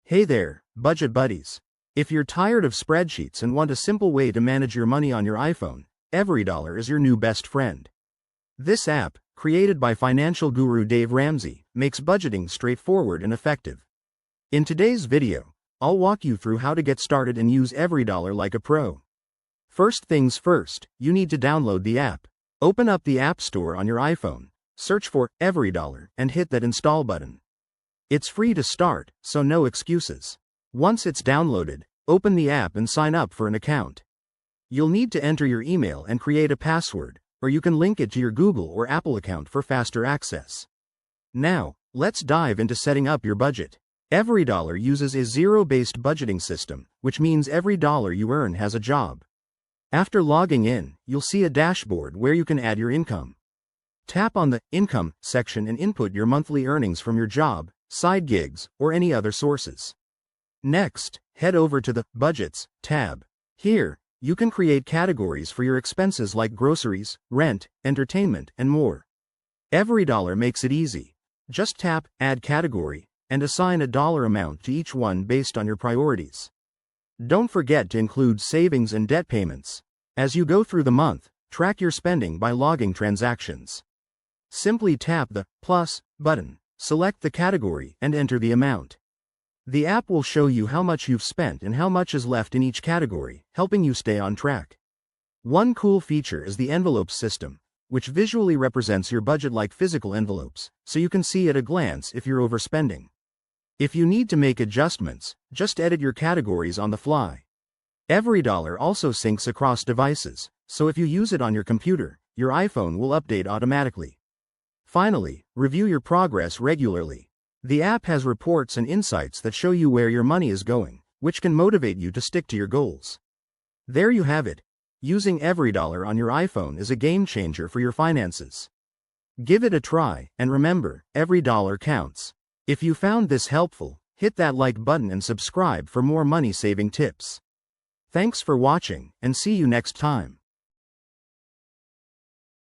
Hey there, budget buddies. If you're tired of spreadsheets and want a simple way to manage your money on your iPhone, EveryDollar is your new best friend. This app, created by financial guru Dave Ramsey, makes budgeting straightforward and effective. In today's video, I'll walk you through how to get started and use EveryDollar like a pro. First things first, you need to download the app. Open up the App Store on your iPhone, search for EveryDollar, and hit that install button. It's free to start, so no excuses. Once it's downloaded, open the app and sign up for an account. You'll need to enter your email and create a password, or you can link it to your Google or Apple account for faster access. Now, let's dive into setting up your budget. EveryDollar uses a zero-based budgeting system, which means every dollar you earn has a job. After logging in, you'll see a dashboard where you can add your income. Tap on the Income section and input your monthly earnings from your job, side gigs, or any other sources. Next, head over to the Budgets tab. Here, you can create categories for your expenses like groceries, rent, entertainment, and more. EveryDollar makes it easy. Just tap Add Category and assign a dollar amount to each one based on your priorities. Don't forget to include savings and debt payments. As you go through the month, track your spending by logging transactions. Simply tap the Plus button, select the category, and enter the amount. The app will show you how much you've spent and how much is left in each category, helping you stay on track. One cool feature is the envelopes system, which visually represents your budget like physical envelopes, so you can see at a glance if you're overspending. If you need to make adjustments, just edit your categories on the fly. EveryDollar also syncs across devices, so if you use it on your computer, your iPhone will update automatically. Finally, review your progress regularly. The app has reports and insights that show you where your money is going, which can motivate you to stick to your goals. There you have it. Using EveryDollar on your iPhone is a game changer for your finances. Give it a try, and remember, every dollar counts. If you found this helpful, hit that like button and subscribe for more money-saving tips. Thanks for watching, and see you next time.